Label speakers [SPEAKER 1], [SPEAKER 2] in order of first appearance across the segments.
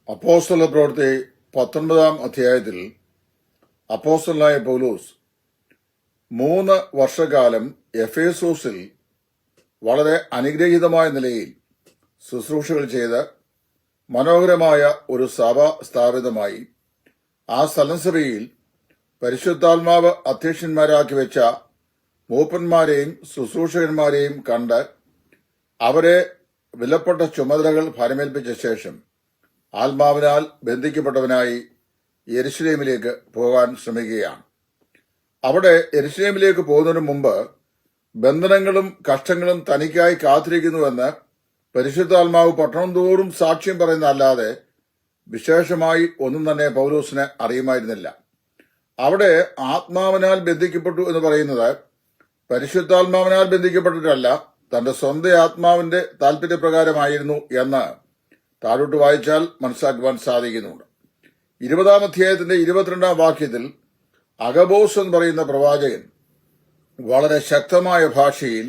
[SPEAKER 1] അപ്പോസ്തല പ്രവൃത്തി 19 അധ്യായത്തിൽ അപ്പോസ്തലനായ പൗലോസ് 3 വർഷക്കാലം എഫേസോസിൽ വളരെ അനുഗ്രഹീതമായ നിലയിൽ ശുശ്രൂഷകൾ ചെയ്ത് മനോഹരമായ ഒരു സഭ സ്ഥാപിതമായി. ആ സ്ഥലസഭയിൽ പരിശുദ്ധാത്മാവ് അധ്യക്ഷന്മാരാക്കി വെച്ച മൂപ്പന്മാരെയും ശുശ്രൂഷകന്മാരെയും കണ്ട് അവരെ വിലപ്പെട്ട ചുമതലകൾ ഫലമേൽപ്പിച്ച ശേഷം ആത്മാവിനാൽ ബന്ധിക്കപ്പെട്ടവനായി യെരുശലേമിലേക്ക് പോകാൻ ശ്രമിക്കുകയാണ്. അവിടെ യെരുശലേമിലേക്ക് പോകുന്നതിന് മുമ്പ് ബന്ധനങ്ങളും കഷ്ടങ്ങളും തനിക്കായി കാത്തിരിക്കുന്നുവെന്ന് പരിശുദ്ധാത്മാവ് പട്ടണം തോറും സാക്ഷ്യം പറയുന്നതല്ലാതെ വിശേഷമായി ഒന്നും തന്നെ പൗലോസിന് അറിയുമായിരുന്നില്ല. അവിടെ ആത്മാവിനാൽ ബന്ധിക്കപ്പെട്ടു എന്ന് പറയുന്നത് പരിശുദ്ധാത്മാവിനാൽ ബന്ധിക്കപ്പെട്ടിട്ടല്ല, തന്റെ സ്വന്തം ആത്മാവിന്റെ താല്പര്യപ്രകാരമായിരുന്നു എന്ന് താഴോട്ട് വായിച്ചാൽ മനസ്സിലാക്കുവാൻ സാധിക്കുന്നുണ്ട്. 20 അധ്യായത്തിന്റെ 22 വാക്യത്തിൽ അഗബോസ് എന്ന് പറയുന്ന പ്രവാചകൻ വളരെ ശക്തമായ ഭാഷയിൽ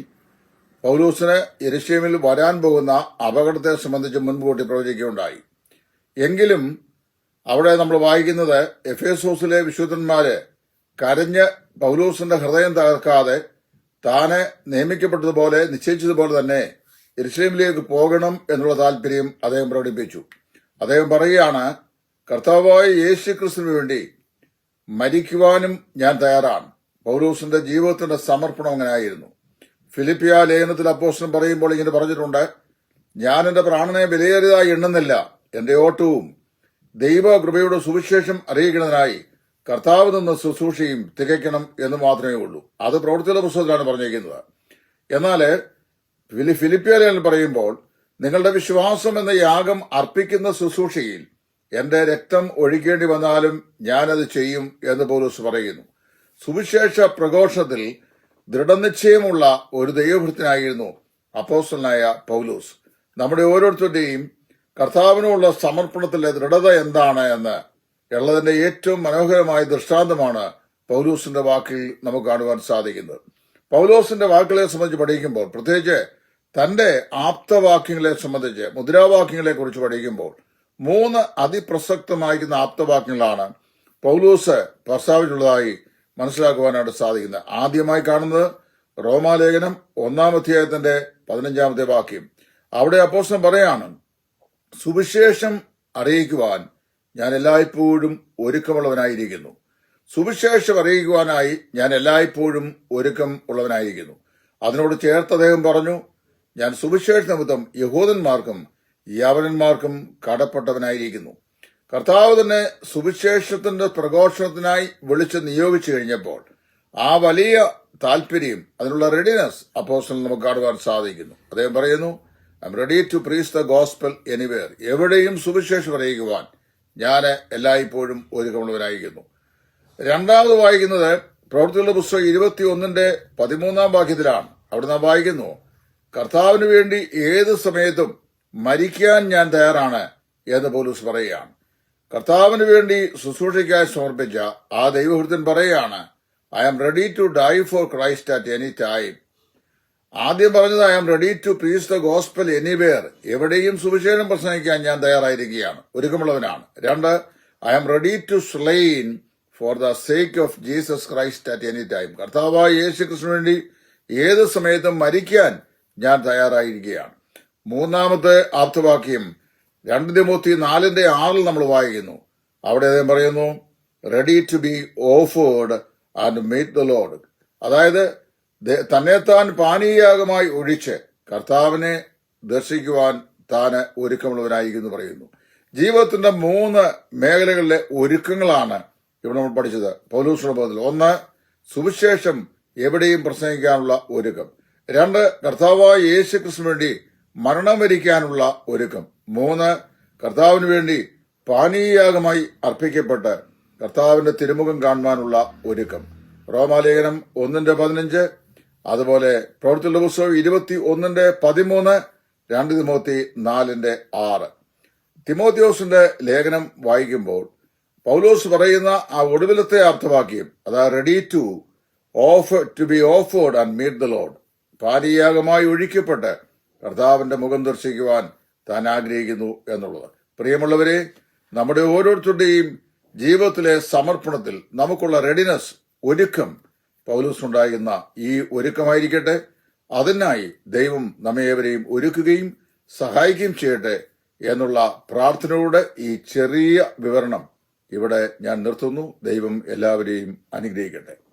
[SPEAKER 1] പൗലോസിന് യെരുശലേമിൽ വരാൻ പോകുന്ന അപകടത്തെ സംബന്ധിച്ച് മുൻകൂട്ടി പ്രവചിക്കുകയുണ്ടായി. എങ്കിലും അവിടെ നമ്മൾ വായിക്കുന്നത് എഫേസോസിലെ വിശുദ്ധന്മാര് കരഞ്ഞ് പൗലോസിന്റെ ഹൃദയം തകർക്കാതെ താനെ നിയമിക്കപ്പെട്ടതുപോലെ നിശ്ചയിച്ചതുപോലെ തന്നെ യെരുശലേമിലേക്ക് പോകണം എന്നുള്ള താല്പര്യം അദ്ദേഹം പ്രകടിപ്പിച്ചു. അദ്ദേഹം പറയുകയാണ്, കർത്താവായ യേശു ക്രിസ്തുവിന് വേണ്ടി മരിക്കുവാനും ഞാൻ തയ്യാറാണ്. പൗലോസിന്റെ ജീവിതത്തിന്റെ സമർപ്പണം അങ്ങനെയായിരുന്നു. ഫിലിപ്പിയ ലേഖനത്തിൽ അപ്പോസ്തലൻ പറയുമ്പോൾ ഇങ്ങനെ പറഞ്ഞിട്ടുണ്ട്, ഞാൻ എന്റെ പ്രാണനെ വിലയേറിയതായി എണ്ണുന്നില്ല, എന്റെ ഓട്ടവും ദൈവകൃപയുടെ സുവിശേഷം അറിയിക്കുന്നതിനായി കർത്താവ് നിന്ന് ശുശ്രൂഷയും തികയ്ക്കണം എന്ന് മാത്രമേ ഉള്ളൂ. അത് പ്രവൃത്തിയുടെ പുസ്തകത്തിലാണ് പറഞ്ഞിരിക്കുന്നത്. എന്നാൽ ഫിലിപ്പിയ ലേഖനത്തിൽ പറയുമ്പോൾ നിങ്ങളുടെ വിശ്വാസം എന്ന യാഗം അർപ്പിക്കുന്ന ശുശ്രൂഷയിൽ എന്റെ രക്തം ഒഴിക്കേണ്ടി വന്നാലും ഞാനത് ചെയ്യും എന്ന് പൗലോസ് പറയുന്നു. സുവിശേഷ പ്രഘോഷത്തിൽ ദൃഢനിശ്ചയമുള്ള ഒരു ദൈവഭൃത്യനായിരുന്നു അപ്പോസ്തലനായ പൗലോസ്. നമ്മുടെ ഓരോരുത്തരുടെയും കർത്താവിനുള്ള സമർപ്പണത്തിലെ ദൃഢത എന്താണ് എന്ന് ഉള്ളതിന്റെ ഏറ്റവും മനോഹരമായ ദൃഷ്ടാന്തമാണ് പൗലോസിന്റെ വാക്കിൽ നമുക്ക് കാണുവാൻ സാധിക്കുന്നത്. പൗലോസിന്റെ വാക്കുകളെ സംബന്ധിച്ച് പഠിക്കുമ്പോൾ, പ്രത്യേകിച്ച് തന്റെ ആപ്തവാക്യങ്ങളെ സംബന്ധിച്ച് മുദ്രാവാക്യങ്ങളെ കുറിച്ച് പഠിക്കുമ്പോൾ 3 അതിപ്രസക്തമായിരിക്കുന്ന ആപ്തവാക്യങ്ങളാണ് പൗലോസ് പ്രസ്താവിച്ചിട്ടുള്ളതായി മനസ്സിലാക്കുവാനായിട്ട് സാധിക്കുന്നത്. ആദ്യമായി കാണുന്നത് റോമാലേഖനം 1 അധ്യായത്തിന്റെ 15 വാക്യം. അവിടെ അപ്പോസ്തലൻ പറയാണ്, സുവിശേഷം അറിയിക്കുവാൻ ഞാൻ എല്ലായ്പ്പോഴും ഒരുക്കമുള്ളവനായിരിക്കുന്നു. സുവിശേഷം അറിയിക്കുവാനായി ഞാൻ എല്ലായ്പ്പോഴും ഒരുക്കം ഉള്ളവനായിരിക്കുന്നു. അതിനോട് ചേർത്ത് അദ്ദേഹം പറഞ്ഞു, ഞാൻ സുവിശേഷ നിമിത്തം യഹൂദന്മാർക്കും യവനന്മാർക്കും കടപ്പെട്ടവനായിരിക്കുന്നു. കർത്താവ് തന്നെ സുവിശേഷത്തിന്റെ പ്രഘോഷണത്തിനായി വിളിച്ച് നിയോഗിച്ചു കഴിഞ്ഞപ്പോൾ ആ വലിയ താല്പര്യം, അതിനുള്ള റെഡിനെസ് അപ്പോസ്തലൻ നമുക്ക് കാണുവാൻ സാധിക്കുന്നു. അദ്ദേഹം പറയുന്നു, I am ready to preach the gospel anywhere. എവിടെയും സുവിശേഷം അറിയിക്കുവാൻ ഞാൻ എല്ലായ്പ്പോഴും ഒരുക്കമുള്ളവനായിരിക്കുന്നു. രണ്ടാമത് വായിക്കുന്നത് പ്രവൃത്തികളുടെ പുസ്തകം 21-13 വാക്യത്തിലാണ്. അവിടെ നാം വായിക്കുന്നു, കർത്താവിന് വേണ്ടി ഏത് സമയത്തും മരിക്കാൻ ഞാൻ തയ്യാറാണ് എന്ന് പൗലോസ് പറയുകയാണ്. കർത്താവിന് വേണ്ടി ശുശ്രൂഷയ്ക്കായി സമർപ്പിച്ച ആ ദൈവഭൃത്യൻ പറയുകയാണ്, I am ready to die for Christ at any time. ആദ്യം പറഞ്ഞത് I am ready to preach the gospel anywhere. എവിടെയും സുവിശേഷം പ്രസംഗിക്കാൻ ഞാൻ തയ്യാറായിരിക്കുകയാണ്, ഒരുക്കമുള്ളവനാണ്. 2, I am ready to slain for the sake of Jesus Christ at any time. കർത്താവായ യേശു ക്രിസ്തുവിന് വേണ്ടി ഏത് സമയത്തും മരിക്കാൻ ഞാൻ തയ്യാറായിരിക്കുകയാണ്. മൂന്നാമത്തെ ആപ്തവാക്യം 2 തിമോത്തി 4:6 നമ്മൾ വായിക്കുന്നു. അവിടെ അദ്ദേഹം പറയുന്നു, ready to be offered and meet the lord. അതായത് തന്നെത്താൻ പാനീയാഗമായി ഒഴിച്ച് കർത്താവിനെ ദർശിക്കുവാൻ താന് ഒരുക്കമുള്ളവനായിരിക്കുന്നു പറയുന്നു. ജീവിതത്തിന്റെ 3 മേഖലകളിലെ ഒരുക്കങ്ങളാണ് ഇവിടെ നമ്മൾ പഠിച്ചത് പൗലോസിന്റെ പുസ്തകത്തിൽ. 1, സുവിശേഷം എവിടെയും പ്രസംഗിക്കാനുള്ള ഒരുക്കം. 2, കർത്താവായ യേശു ക്രിസ്തുവിന് വേണ്ടി മരണം വരിക്കാനുള്ള ഒരുക്കം. 3, കർത്താവിന് വേണ്ടി പാനീയാഗമായി അർപ്പിക്കപ്പെട്ട് കർത്താവിന്റെ തിരുമുഖം കാണുവാനുള്ള ഒരുക്കം. റോമാലേഖനം 1:15, അതുപോലെ പ്രവൃത്തികളുടെ പുസ്തകം 21:13, 2 തിമോത്തി 4:6. തിമോത്തിയോസിന്റെ ലേഖനം വായിക്കുമ്പോൾ പൗലോസ് പറയുന്ന ആ ഒടുവിലത്തെ ആപ്തവാക്യം, അതായത് ready to be offered and meet the Lord. പാനീയാഗമായി ഒഴിക്കപ്പെട്ട് കർത്താവിന്റെ മുഖം ദർശിക്കുവാൻ താൻ ആഗ്രഹിക്കുന്നു എന്നുള്ളത്. പ്രിയമുള്ളവരെ, നമ്മുടെ ഓരോരുത്തരുടെയും ജീവിതത്തിലെ സമർപ്പണത്തിൽ നമുക്കുള്ള റെഡിനെസ്, ഒരുക്കം പൗലോസിനുണ്ടായിരുന്ന ഈ ഒരുക്കമായിരിക്കട്ടെ. അതിനായി ദൈവം നമ്മേവരെയും ഒരുക്കുകയും സഹായിക്കുകയും ചെയ്യട്ടെ എന്നുള്ള പ്രാർത്ഥനയോടെ ഈ ചെറിയ വിവരണം ഇവിടെ ഞാൻ നിർത്തുന്നു. ദൈവം എല്ലാവരെയും അനുഗ്രഹിക്കട്ടെ.